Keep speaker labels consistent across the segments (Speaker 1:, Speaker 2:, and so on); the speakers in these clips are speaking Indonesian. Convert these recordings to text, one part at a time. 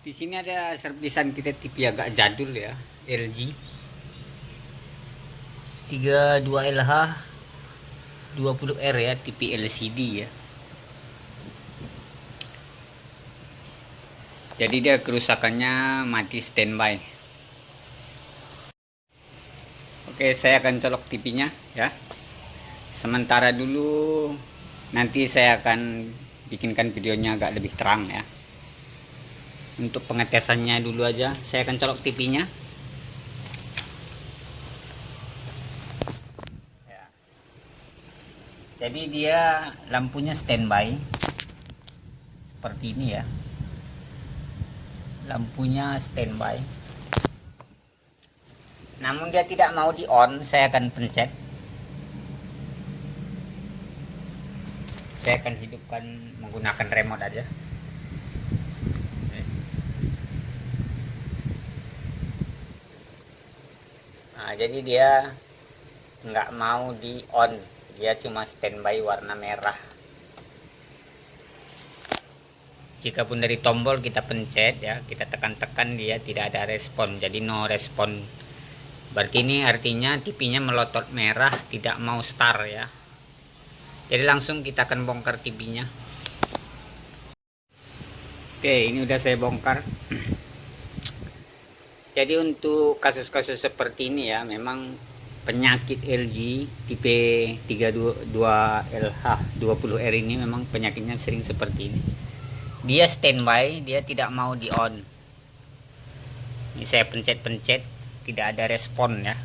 Speaker 1: Di sini ada servisan kita TV agak jadul ya, LG 32LH 20R ya, TV LCD ya. Jadi dia kerusakannya mati standby. Oke, saya akan colok TV-nya ya. Sementara dulu, nanti saya akan bikinkan videonya agak lebih terang ya. Untuk pengetesannya dulu aja, saya akan colok TV-nya. Ya. Jadi dia lampunya standby seperti ini ya. Lampunya standby. Namun dia tidak mau di on, saya akan pencet. Saya akan hidupkan menggunakan remote aja. Nah, jadi dia nggak mau di on, dia cuma standby warna merah. Jikapun dari tombol kita pencet ya, kita tekan-tekan, dia tidak ada respon, jadi no respon. Berarti ini artinya TV-nya melotot merah, tidak mau start ya. Jadi langsung kita akan bongkar TV-nya. Oke, ini udah saya bongkar. Jadi untuk kasus-kasus seperti ini ya, memang penyakit LG tipe 32LH 20R ini memang penyakitnya sering seperti ini. Dia standby, dia tidak mau di on. Ini saya pencet-pencet, tidak ada respon ya.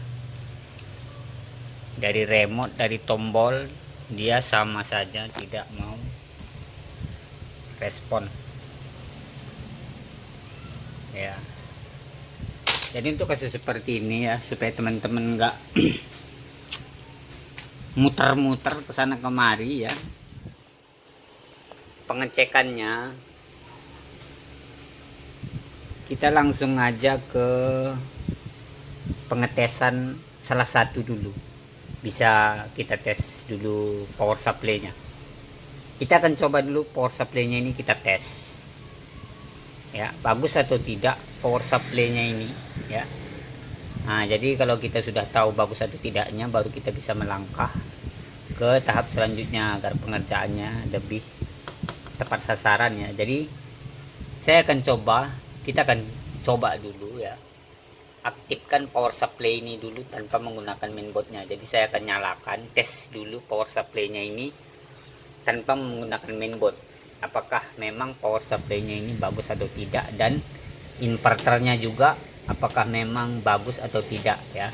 Speaker 1: Dari remote, dari tombol, dia sama saja tidak mau respon. Ya. Jadi untuk kasus seperti ini ya, supaya teman-teman nggak muter-muter ke sana kemari ya, pengecekannya kita langsung aja ke pengetesan salah satu dulu. Bisa kita tes dulu power supply-nya. Kita akan coba dulu power supply-nya ini, kita tes ya, bagus atau tidak power supply-nya ini ya. Nah, jadi kalau kita sudah tahu bagus atau tidaknya, baru kita bisa melangkah ke tahap selanjutnya agar pengerjaannya lebih tepat sasaran ya. Jadi saya akan coba, kita akan coba dulu ya, aktifkan power supply ini dulu tanpa menggunakan mainboardnya. Jadi saya akan nyalakan, tes dulu power supply-nya ini tanpa menggunakan mainboard, apakah memang power supply-nya ini bagus atau tidak, dan inverternya juga apakah memang bagus atau tidak ya.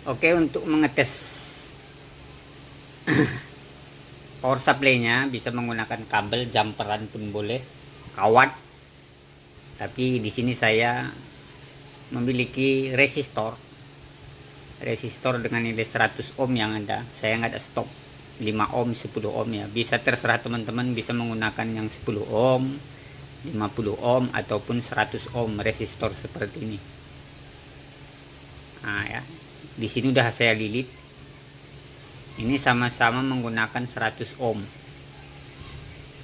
Speaker 1: Oke, untuk mengetes power supply-nya bisa menggunakan kabel, jumperan pun boleh, kawat. Tapi di sini saya memiliki resistor dengan nilai 100 ohm yang ada. Saya nggak ada stok 5 ohm, 10 ohm ya. Bisa terserah teman-teman, bisa menggunakan yang 10 ohm, 50 ohm ataupun 100 ohm resistor seperti ini. Nah ya, di sini udah saya lilit. Ini sama-sama menggunakan 100 ohm.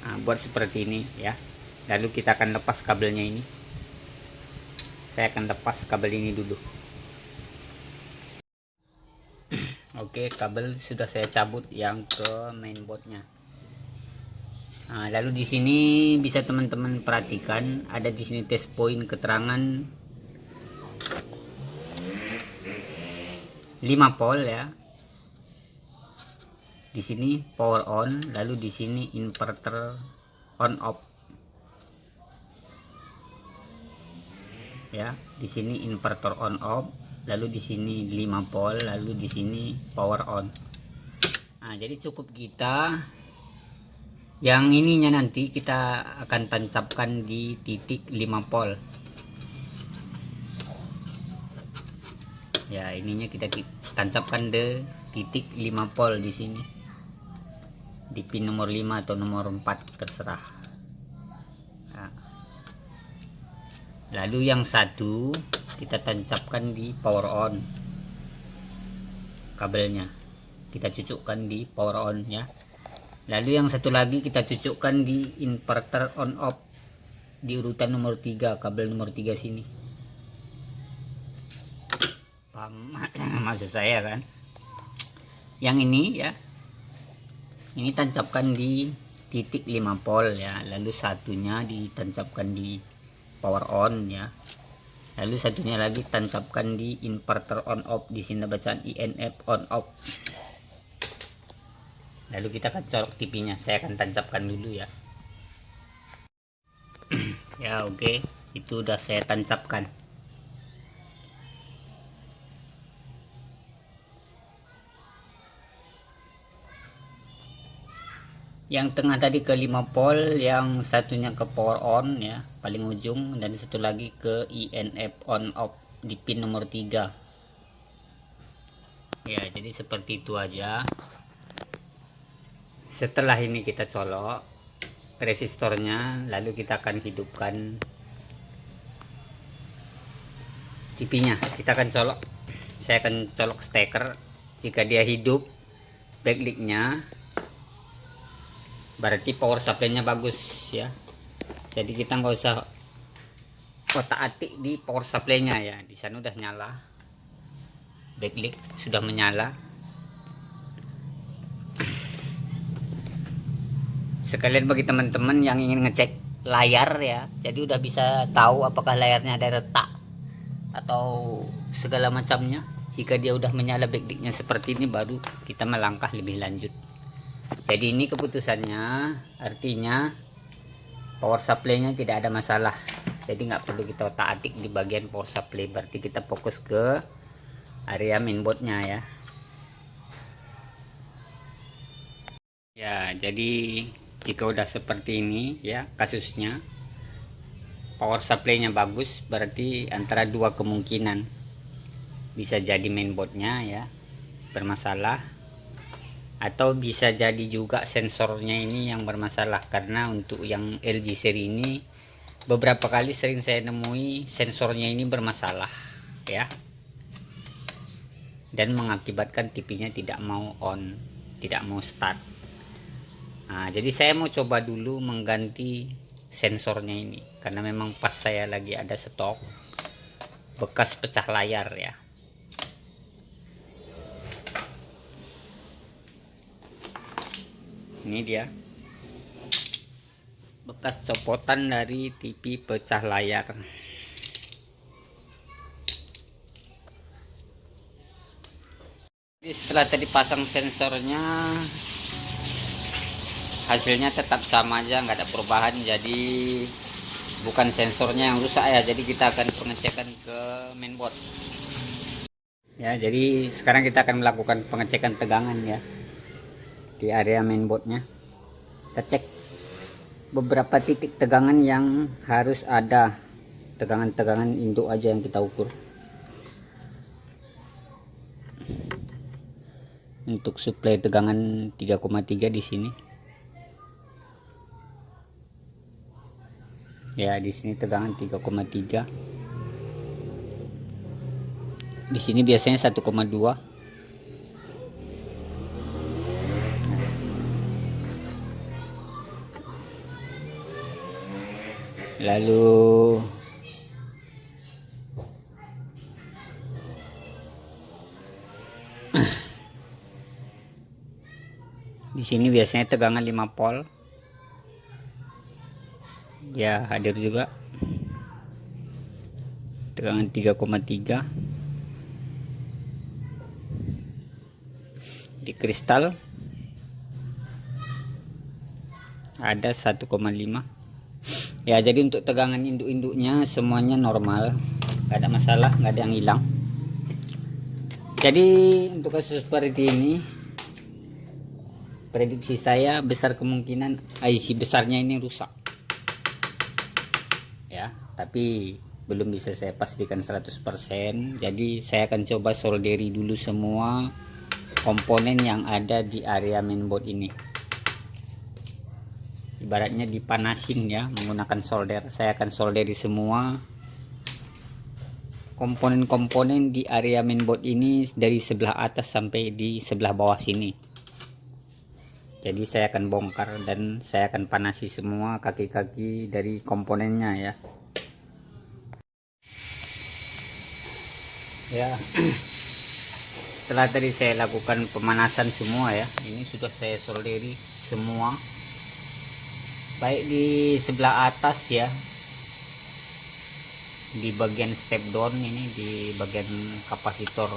Speaker 1: Nah, buat seperti ini ya. Lalu kita akan lepas kabelnya ini. Saya akan lepas kabel ini dulu. Oke, kabel sudah saya cabut yang ke mainboardnya. Nah, lalu di sini bisa teman-teman perhatikan, ada di sini test point keterangan 5 volt ya. Di sini power on, lalu di sini inverter on off. Ya, di sini inverter on off, lalu di sini 5 volt, lalu di sini power on. Nah, jadi cukup kita yang ininya nanti kita akan tancapkan di titik 5 volt. Ya, ininya kita tancapkan di titik 5 volt di sini. Di pin nomor 5 atau nomor 4 terserah. Nah. Lalu yang satu kita tancapkan di power on. Kabelnya kita cucukkan di power on ya. Lalu yang satu lagi kita cocokkan di inverter on off di urutan nomor 3, kabel nomor 3 sini. Paham maksud saya kan? Yang ini ya, ini tancapkan di titik 5 volt ya, lalu satunya ditancapkan di power on ya, lalu satunya lagi tancapkan di inverter on off. Di sini bacaan INF on off. Lalu kita akan colok TV-nya. Saya akan tancapkan dulu ya. Ya oke, itu udah saya tancapkan. Yang tengah tadi ke 5 volt, yang satunya ke power on ya, paling ujung, dan satu lagi ke INF on off di pin nomor 3. Ya, jadi seperti itu aja. Setelah ini kita colok resistornya, lalu kita akan hidupkan TV-nya. Kita akan colok, saya akan colok steker. Jika dia hidup backlight-nya, berarti power supply-nya bagus ya. Jadi kita nggak usah otak-atik di power supply-nya ya. Di sana udah nyala, backlight sudah menyala. Sekalian bagi teman-teman yang ingin ngecek layar ya, jadi udah bisa tahu apakah layarnya ada retak atau segala macamnya. Jika dia udah menyala backlight-nya seperti ini, baru kita melangkah lebih lanjut. Jadi ini keputusannya, artinya power supply-nya tidak ada masalah. Jadi nggak perlu kita otak-atik di bagian power supply. Berarti kita fokus ke area mainboard-nya ya. Ya, jadi jika udah seperti ini ya kasusnya, power supply-nya bagus, berarti antara dua kemungkinan. Bisa jadi mainboard-nya ya bermasalah, atau bisa jadi juga sensornya ini yang bermasalah. Karena untuk yang LG seri ini beberapa kali sering saya nemui sensornya ini bermasalah ya, dan mengakibatkan TV-nya tidak mau on, tidak mau start. Nah, jadi saya mau coba dulu mengganti sensornya ini, karena memang pas saya lagi ada stok bekas pecah layar ya. Ini dia bekas copotan dari TV pecah layar. Jadi setelah tadi pasang sensornya, hasilnya tetap sama aja, nggak ada perubahan. Jadi bukan sensornya yang rusak ya. Jadi kita akan pengecekan ke mainboard ya. Jadi sekarang kita akan melakukan pengecekan tegangan ya di area mainboardnya. Kita cek beberapa titik tegangan yang harus ada. Tegangan induk aja yang kita ukur. Untuk suplai tegangan 3,3 di sini. Ya, di sini tegangan 3,3. Di sini biasanya 1,2. Lalu di sini biasanya tegangan 5 volt. Ya, hadir juga tegangan 3,3. Di kristal ada 1,5. Ya, jadi untuk tegangan induk-induknya semuanya normal, nggak ada masalah, nggak ada yang hilang. Jadi untuk kasus seperti ini, prediksi saya besar kemungkinan IC besarnya ini rusak ya, tapi belum bisa saya pastikan 100%. Jadi saya akan coba solderi dulu semua komponen yang ada di area mainboard ini. Ibaratnya dipanasin ya menggunakan solder. Saya akan solderi semua komponen-komponen di area mainboard ini dari sebelah atas sampai di sebelah bawah sini. Jadi saya akan bongkar dan saya akan panasi semua kaki-kaki dari komponennya ya. Ya. Setelah tadi saya lakukan pemanasan semua ya, ini sudah saya solderi semua. Baik di sebelah atas ya, di bagian step down ini, di bagian kapasitor,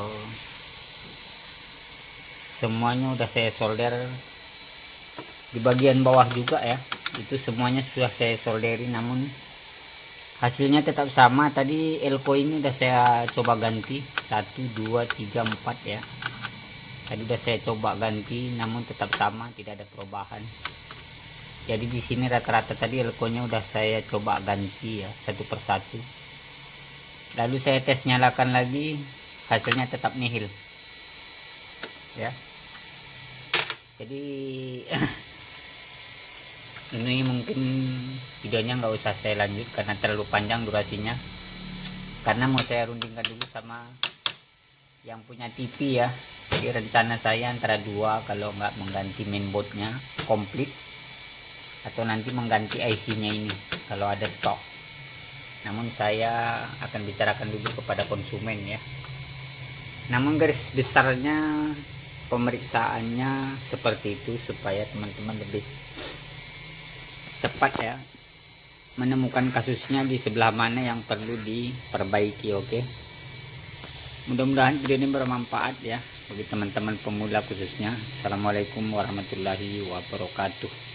Speaker 1: semuanya udah saya solder. Di bagian bawah juga ya, itu semuanya sudah saya solderi, namun hasilnya tetap sama. Tadi elko ini udah saya coba ganti 1 2 3 4 ya, tadi udah saya coba ganti, namun tetap sama, tidak ada perubahan. Jadi di sini rata-rata tadi elko-nya udah saya coba ganti ya, satu persatu. Lalu saya tes nyalakan lagi, hasilnya tetap nihil ya. Jadi ini mungkin videonya nggak usah saya lanjut karena terlalu panjang durasinya, karena mau saya rundingkan dulu sama yang punya TV ya. Jadi rencana saya antara dua, kalau nggak mengganti mainboardnya komplit atau nanti mengganti IC-nya ini kalau ada stok. Namun saya akan bicarakan dulu kepada konsumen ya. Namun garis besarnya pemeriksaannya seperti itu supaya teman-teman lebih cepat ya menemukan kasusnya di sebelah mana yang perlu diperbaiki. Oke, mudah-mudahan video ini bermanfaat ya bagi teman-teman pemula khususnya. Assalamualaikum warahmatullahi wabarakatuh.